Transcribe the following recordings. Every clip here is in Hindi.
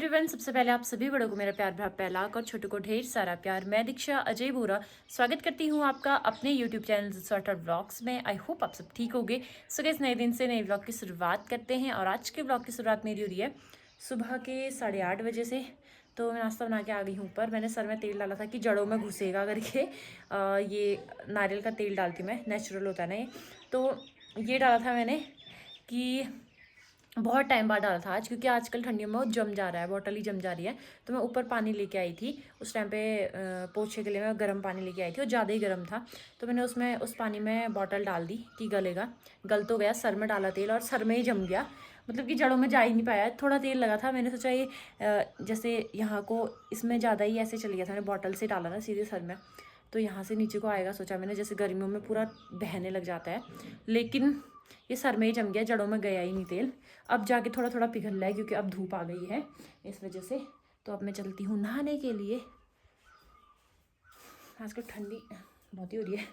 एवरीवन, सबसे पहले आप सभी बड़ों को मेरा प्यार भरा पहलाक और छोटों को ढेर सारा प्यार। मैं दीक्षा अजय बोरा स्वागत करती हूँ आपका अपने यूट्यूब चैनल सॉर्टेड व्लॉग्स में। आई होप आप सब ठीक होगे। सो गाइस, नए दिन से नए व्लॉग की शुरुआत करते हैं और आज के व्लॉग की शुरुआत मेरी हो रही है सुबह के 8:30 बजे से। तो मैं नाश्ता बना के आ गई हूँ ऊपर। मैंने सर में तेल डाला था कि जड़ों में घुसेगा करके। ये नारियल का तेल डालती मैं, नेचुरल होता है ना ये। तो ये डाला था मैंने कि बहुत टाइम बाद डाला था आज, क्योंकि आजकल ठंडियों में वो जम जा रहा है, बॉटल ही जम जा रही है। तो मैं ऊपर पानी लेके आई थी उस टाइम पे, पोछे के लिए मैं गर्म पानी लेके आई थी और ज़्यादा ही गर्म था। तो मैंने उसमें उस पानी में बॉटल डाल दी कि गलेगा। गल तो गया, सर में डाला तेल और सर में ही जम गया, मतलब कि जड़ों में जा ही नहीं पाया। थोड़ा तेल लगा था, मैंने सोचा ये जैसे यहाँ को इसमें ज़्यादा ही ऐसे चल गया था, मैंने बॉटल से डाला ना सीधे सर में, तो यहाँ से नीचे को आएगा सोचा मैंने, जैसे गर्मियों में पूरा बहने लग जाता है। लेकिन ये सर में ही जम गया, जड़ों में गया ही नहीं तेल। अब जाके थोड़ा थोड़ा पिघल रहा है क्योंकि अब धूप आ गई है इस वजह से। तो अब मैं चलती हूँ नहाने के लिए। आजकल ठंडी बहुत ही हो रही है।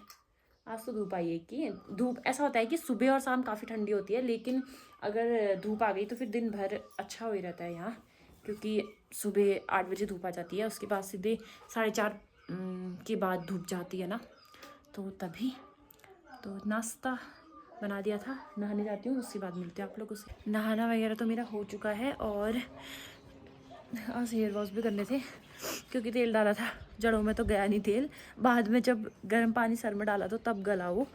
आज तो धूप आई है कि धूप ऐसा होता है कि सुबह और शाम काफ़ी ठंडी होती है, लेकिन अगर धूप आ गई तो फिर दिन भर अच्छा हो ही रहता है यहाँ, क्योंकि सुबह 8 बजे धूप आ जाती है, उसके बाद सीधे 4:30 के बाद धूप जाती है ना, तो तभी। तो नाश्ता बना दिया था, नहाने जाती हूँ, उसके बाद मिलते हैं आप लोगों से। नहाना वगैरह तो मेरा हो चुका है और आज हेयर वॉश भी करने थे क्योंकि तेल डाला था, जड़ों में तो गया नहीं तेल। बाद में जब गर्म पानी सर में डाला तो तब गला वो।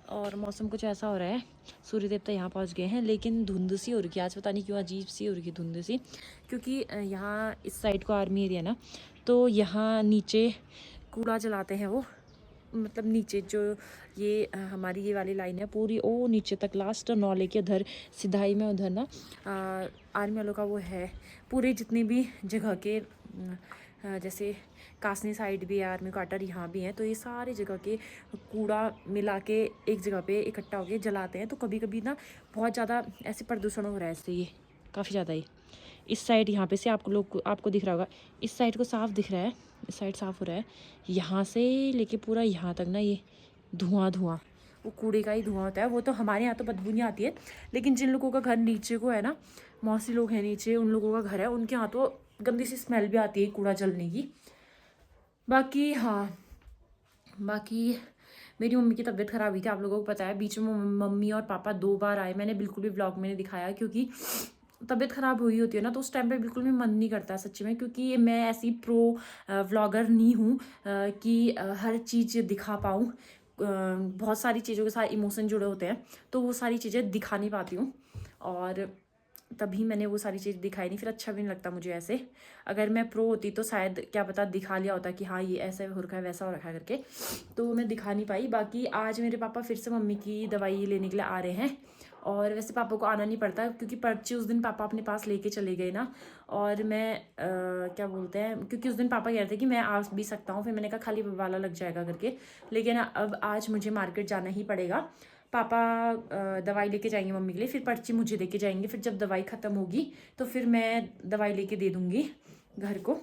और मौसम कुछ ऐसा हो रहा है, सूर्य देवता यहाँ पहुँच गए हैं, लेकिन धुंध सी हो रही है आज, पता नहीं क्यों अजीब सी हो रही है धुंध सी। क्योंकि यहाँ इस साइड को आर्मी एरिया ना, तो यहाँ नीचे कूड़ा जलाते हैं वो, मतलब नीचे जो ये हमारी ये वाली लाइन है पूरी, ओ नीचे तक लास्ट नौले के उधर सिधाई में उधर ना आर्मी वालों का वो है। पूरे जितनी भी जगह के जैसे कासनी साइड भी है आर्मी क्वार्टर, यहाँ भी है, तो ये सारी जगह के कूड़ा मिला के एक जगह पे इकट्ठा होके जलाते हैं। तो कभी कभी ना बहुत ज़्यादा ऐसे प्रदूषण हो रहा है इससे, ये काफ़ी ज़्यादा ही। इस साइड यहाँ पे से आपको दिख रहा होगा, इस साइड को साफ दिख रहा है, इस साइड साफ हो रहा है, यहाँ से लेके पूरा यहाँ तक ना ये धुआं वो कूड़े का ही धुआं होता है। वो तो हमारे यहाँ तो बदबू नहीं आती है, लेकिन जिन लोगों का घर नीचे को है ना, मौसी लोग हैं नीचे, उन लोगों का घर है, उनके यहाँ तो गंदी सी स्मेल भी आती है कूड़ा जलने की। बाकी हाँ, बाकी मेरी मम्मी की तबीयत ख़राब हुई थी, आप लोगों को पता है। बीच में मम्मी और पापा 2 बार आए, मैंने बिल्कुल भी व्लॉग में नहीं दिखाया, क्योंकि तबीयत ख़राब हुई होती है ना, तो उस टाइम पे बिल्कुल भी मन नहीं करता सच्ची में, क्योंकि मैं ऐसी प्रो व्लॉगर नहीं हूँ कि हर चीज़ दिखा पाऊँ। बहुत सारी चीज़ों के साथ इमोशन जुड़े होते हैं, तो वो सारी चीज़ें दिखा नहीं पाती हूँ, और तभी मैंने वो सारी चीज़ दिखाई नहीं। फिर अच्छा भी नहीं लगता मुझे ऐसे। अगर मैं प्रो होती तो शायद क्या पता दिखा लिया होता कि हाँ ये ऐसा हो रखा है, वैसा हो रखा है करके, तो मैं दिखा नहीं पाई। बाकी आज मेरे पापा फिर से मम्मी की दवाई लेने के लिए आ रहे हैं, और वैसे पापा को आना नहीं पड़ता क्योंकि पर्ची उस दिन पापा अपने पास लेके चले गए ना। और मैं क्या बोलते हैं, क्योंकि उस दिन पापा कह रहे थे कि मैं आ भी सकता हूँ, फिर मैंने कहा खाली वाला लग जाएगा करके, लेकिन अब आज मुझे मार्केट जाना ही पड़ेगा। पापा दवाई लेके जाएंगे मम्मी के लिए, फिर पर्ची मुझे देके जाएंगे, फिर जब दवाई ख़त्म होगी तो फिर मैं दवाई लेके दे दूँगी घर को,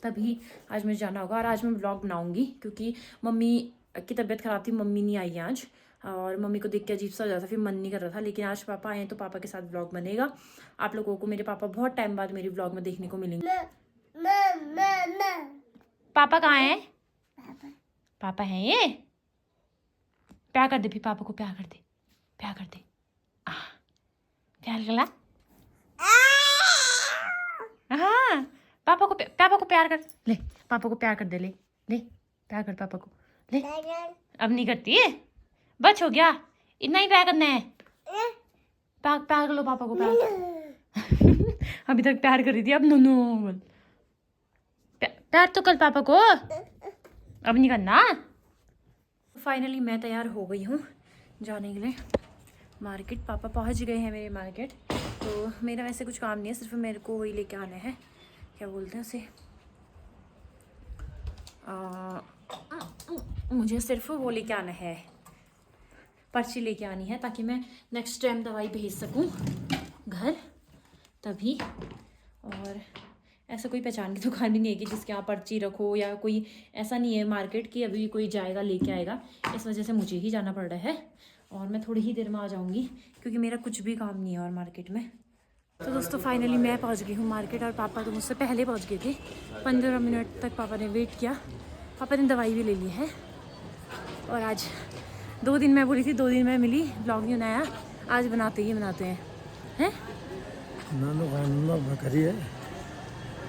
तभी आज मुझे जाना होगा। और आज मैं व्लॉग बनाऊँगी क्योंकि मम्मी की तबीयत ख़राब थी, मम्मी नहीं आई आज, और मम्मी को देख के अजीब सा हो जाता, फिर मन नहीं कर रहा था। लेकिन आज पापा आए हैं तो पापा के साथ व्लॉग बनेगा। आप लोगों को मेरे पापा बहुत टाइम बाद मेरी व्लॉग में देखने को मिलेंगे। पापा कहाँ हैं? पापा हैं ये? प्यार कर दे, फिर पापा को प्यार कर दे, प्यार कर दे, प्यार करा। हाँ, पापा को प्यार कर ले, पापा को प्यार कर दे, ले ले प्यार कर पापा को, ले। अब नहीं करती है, बच हो गया, इतना ही प्यार करना है। प्यार कर लो पापा को, प्यार अभी तक प्यार कर रही थी, अब नो बोल। प्यार तो कर पापा को, अब नहीं करना। फाइनली मैं तैयार हो गई हूँ जाने के लिए मार्केट। पापा पहुँच गए हैं मेरे मार्केट, तो मेरा वैसे कुछ काम नहीं है, सिर्फ मेरे को वही लेके आना है, क्या बोलते हैं उसे, मुझे सिर्फ वो लेके आना है, पर्ची लेके आनी है, ताकि मैं नेक्स्ट टाइम दवाई भेज सकूं घर, तभी। और ऐसा कोई पहचान की दुकान भी नहीं है कि जिसके यहाँ पर्ची रखो, या कोई ऐसा नहीं है मार्केट की अभी कोई जाएगा लेके आएगा, इस वजह से मुझे ही जाना पड़ रहा है। और मैं थोड़ी ही देर में आ जाऊँगी क्योंकि मेरा कुछ भी काम नहीं है और मार्केट में। तो दोस्तों फाइनली मैं पहुंच गई हूँ मार्केट और पापा तो मुझसे पहले पहुंच गए थे। 15 मिनट तक पापा ने वेट किया। पापा ने दवाई भी ले ली है। और आज 2 दिन मैं बोली थी 2 दिन में मिली, ब्लॉग नहीं बनाया। आज बनाते हैं हैं है।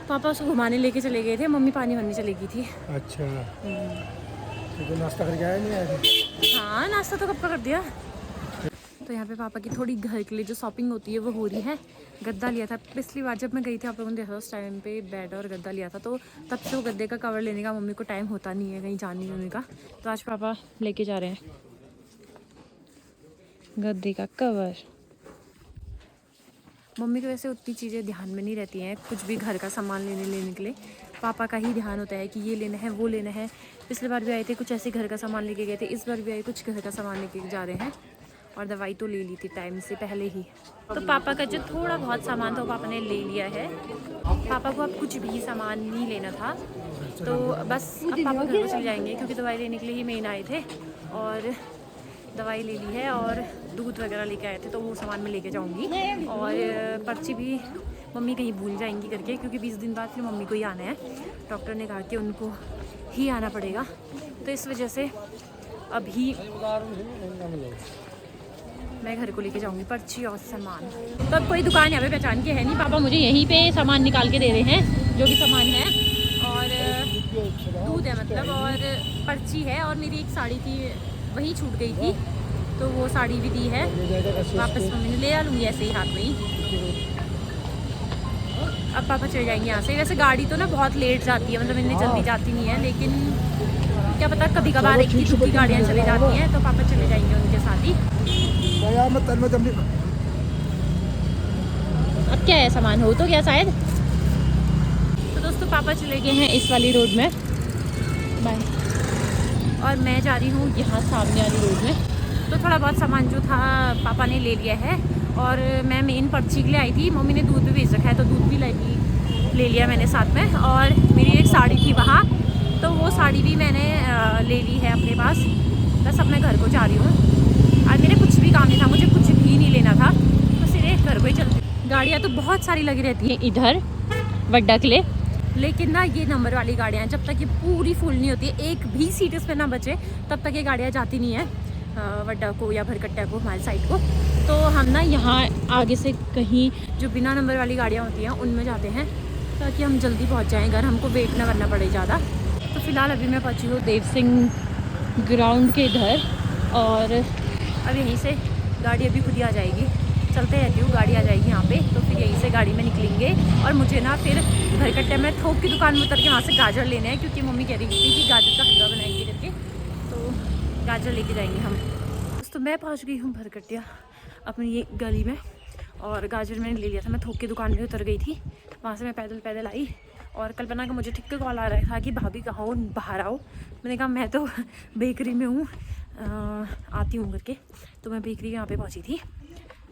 पापा उसको घुमाने लेके चले गए थे, मम्मी पानी भरने चली गई थी। अच्छा, तो नाश्ता करके आया नहीं आया? हाँ नाश्ता तो कब का कर दिया। तो यहाँ पे पापा की थोड़ी घर के लिए जो शॉपिंग होती है वो हो रही है। गद्दा लिया था पिछली बार जब मैं गई थी, आप लोगों ने देखा उस टाइम पे बेड और गद्दा लिया था, तो तब से वो गद्दे का कवर लेने का मम्मी को टाइम होता नहीं है कहीं जाने होने का। तो आज पापा लेके जा रहे हैं गद्दे का कवर। मम्मी को वैसे उतनी चीज़ें ध्यान में नहीं रहती हैं, कुछ भी घर का सामान लेने के लिए पापा का ही ध्यान होता है कि ये लेना है वो लेना है। पिछले बार भी आए थे कुछ ऐसे घर का सामान लेके गए थे, इस बार भी आए कुछ घर का सामान लेके जा रहे हैं। और दवाई तो ले ली थी टाइम से पहले ही। तो पापा का जो थोड़ा बहुत सामान था वो पापा ने ले लिया है। पापा को अब कुछ भी सामान नहीं लेना था, तो बस अब पापा घर को चले जाएंगे क्योंकि दवाई लेने के लिए ही मेन आए थे। और दवाई ले ली है और दूध वगैरह लेके आए थे, तो वो सामान मैं लेके जाऊंगी। और पर्ची भी मम्मी कहीं भूल जाएंगी करके, क्योंकि 20 दिन बाद फिर मम्मी को ही आना है। डॉक्टर ने कहा कि उनको ही आना पड़ेगा, तो इस वजह से अभी मैं घर को लेके जाऊंगी पर्ची और सामान। तो अब कोई दुकान यहाँ पे पहचान के है नहीं, पापा मुझे यहीं पे सामान निकाल के दे रहे हैं जो भी सामान है। और दूध है मतलब, और पर्ची है, और मेरी एक साड़ी थी वही छूट गई थी, तो वो साड़ी भी दी है वापस मम्मी ने, ले आ लूँगी ऐसे ही हाथ में ही। अब पापा चले जाएंगे यहाँ से। वैसे गाड़ी तो ना बहुत लेट जाती है, मतलब इतनी जल्दी जाती नहीं है, लेकिन क्या पता कभी कभार एक ही गाड़ियाँ चली जाती हैं, तो पापा चले जाएंगे उनके साथ ही। अब क्या है सामान हो तो क्या शायद। तो दोस्तों पापा चले गए हैं इस वाली रोड में, बाय। और मैं जा रही हूँ यहाँ सामने वाली रोड में। तो थोड़ा बहुत सामान जो था पापा ने ले लिया है, और मैं मेन पर्ची के लिए आई थी। मम्मी ने दूध भी भेज रखा है, तो दूध भी ले लिया मैंने साथ में। और मेरी एक साड़ी थी वहाँ, तो वो साड़ी भी मैंने ले ली है अपने पास। बस अब मैं घर को जा रही हूँ। आज मेरे कुछ भी काम नहीं था, मुझे कुछ भी नहीं लेना था, तो सीधे घर को ही चलती। गाड़ियाँ तो बहुत सारी लगी रहती हैं इधर वड्डा के लिए, लेकिन ना ये नंबर वाली गाड़ियाँ जब तक ये पूरी फुल नहीं होती है, एक भी सीट इस पर ना बचे, तब तक ये गाड़ियाँ जाती नहीं है वड्डा को या भरकट्टा को, हमारी साइड को। तो हम ना यहाँ आगे से कहीं जो बिना नंबर वाली गाड़ियाँ होती हैं उनमें जाते हैं, ताकि हम जल्दी पहुँच जाएँ घर, हमको वेट ना करना पड़े ज़्यादा। तो फिलहाल अभी मैं पहुँची हूँ देव सिंह ग्राउंड के इधर, और अब यहीं से गाड़ी अभी खुद ही आ जाएगी। चलते रहती हूँ, गाड़ी आ जाएगी यहाँ पे, तो फिर यहीं से गाड़ी में निकलेंगे। और मुझे ना फिर भरकट्टे में थोक की दुकान में उतर के वहाँ से गाजर लेने हैं, क्योंकि मम्मी कह रही थी कि गाजर का हलवा बनाएंगे करके, तो गाजर लेके जाएंगे हम। तो मैं पहुँच गई हूँ भरकट्टिया अपनी ये गली में, और गाजर मैंने ले लिया था। मैं थोक की दुकान में उतर गई थी, वहाँ से मैं पैदल आई। और कल्पना का मुझे ठीक के कॉल आ रहा था कि भाभी कहाँ हो, बाहर आओ। मैंने कहा मैं तो बेकरी में हूँ, आती हूँ करके। तो मैं बेकरी यहाँ पे पहुँची थी।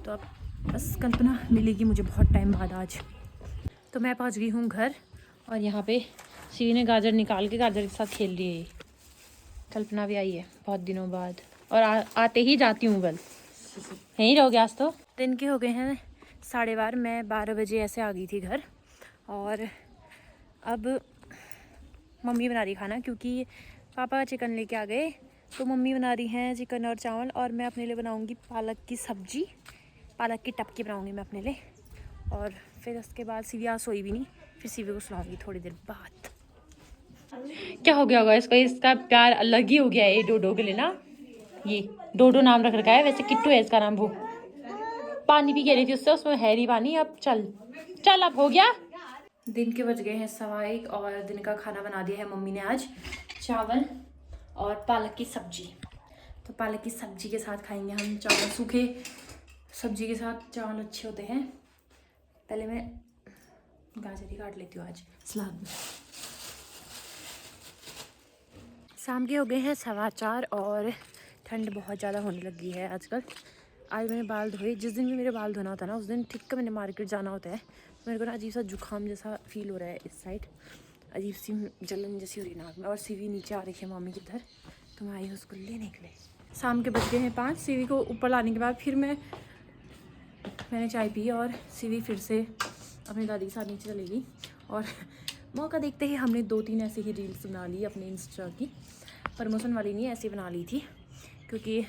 तो अब बस कल्पना मिलेगी मुझे बहुत टाइम बाद आज। तो मैं पहुँच गई हूँ घर, और यहाँ पे शिवी ने गाजर निकाल के गाजर के साथ खेल रही है। कल्पना भी आई है बहुत दिनों बाद, और आते ही जाती हूँ बल यहीं रहोगे आज। तो दिन के हो गए हैं 12:30, मैं 12 बजे ऐसे आ गई थी घर। और अब मम्मी बना रही खाना, क्योंकि पापा चिकन लेके आ गए, तो मम्मी बना रही हैं चिकन और चावल। और मैं अपने लिए बनाऊंगी पालक की सब्जी, पालक की टपकी बनाऊंगी मैं अपने लिए। और फिर उसके बाद सीवी आज सोई भी नहीं, फिर सीवी को सुलाऊंगी थोड़ी देर बाद। क्या हो गया होगा इसको, इसका प्यार अलग ही हो गया है डोडो के लिए ना। ये डोडो नाम रख रखा है, वैसे किट्टू है इसका नाम। वो पानी भी कह रही थी उससे, उसमें है नहीं पानी। अब चल अब हो गया। दिन के बज गए हैं 1:15, और दिन का खाना बना दिया है मम्मी ने आज, चावल और पालक की सब्जी। तो पालक की सब्जी के साथ खाएंगे हम चावल, सूखे सब्जी के साथ चावल अच्छे होते हैं। पहले मैं गाजर ही काट लेती हूँ आज सलाद में। शाम के हो गए हैं 4:15, और ठंड बहुत ज़्यादा होने लगी है आजकल। आज मैंने बाल धोए, जिस दिन भी मेरे बाल धोना होता है ना, उस दिन ठीक का मैंने मार्केट जाना होता है। मेरे को ना अजीब सा जुकाम जैसा फील हो रहा है इस साइड, अजीब सी जलन जैसी हो रही है नाक में। और सीवी नीचे आ रही है मम्मी की इधर, तो मैं आई हूँ उसको लेने के लिए। शाम के बज गए हैं 5। सीवी को ऊपर लाने के बाद फिर मैं मैंने चाय पी और सीवी फिर से अपनी दादी के साथ नीचे चली गई। और मौका देखते ही हमने 2-3 ऐसे ही रील्स बना ली अपने इंस्टा की, प्रमोशन वाली नहीं, ऐसी बना ली थी क्योंकि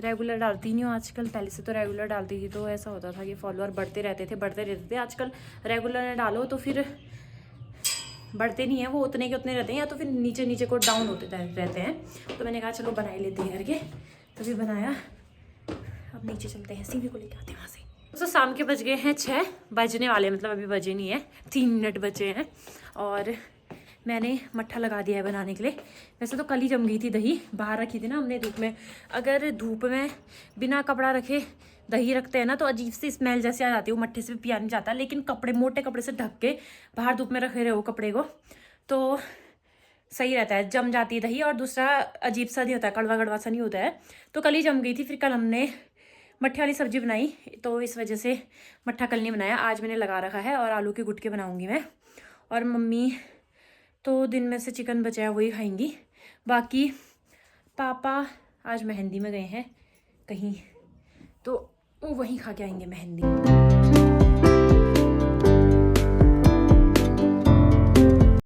रेगुलर डालती नहीं हूँ आजकल। पहले से तो रेगुलर डालती थी तो ऐसा होता था कि फॉलोअर बढ़ते रहते थे। आजकल रेगुलर डालो तो फिर बढ़ते नहीं हैं, वो उतने के उतने रहते हैं या तो फिर नीचे नीचे को डाउन होते रहते हैं। तो मैंने कहा चलो बना ही लेते हैं करके, तो फिर बनाया। अब नीचे चलते हैं, सीवी को लेके आते हैं वहाँ से। तो शाम के बज गए हैं 6 बजने वाले, मतलब अभी बजे नहीं है, 3 मिनट बचे हैं। और मैंने मट्ठा लगा दिया है बनाने के लिए। वैसे तो कल ही जम गई थी दही, बाहर रखी थी ना हमने धूप में। अगर धूप में बिना कपड़ा रखे दही रखते हैं ना तो अजीब सी स्मेल जैसे आ जाती है, वो मट्ठे से भी पिया नहीं जाता। लेकिन कपड़े, मोटे कपड़े से ढक के बाहर धूप में रखे रहे हो कपड़े को तो सही रहता है, जम जाती है दही। और दूसरा अजीब सा नहीं होता है, कड़वा कड़वा सा नहीं होता है। तो कल ही जम गई थी। फिर कल हमने मट्ठे वाली सब्जी बनाई तो इस वजह से मट्ठा कल नहीं बनाया, आज मैंने लगा रखा है। और आलू के गुटके बनाऊंगी मैं। और मम्मी तो दिन में से चिकन बचाया वही खाएंगी। बाकी पापा आज मेहंदी में गए हैं कहीं, तो वो वहीं खा के आएंगे मेहंदी।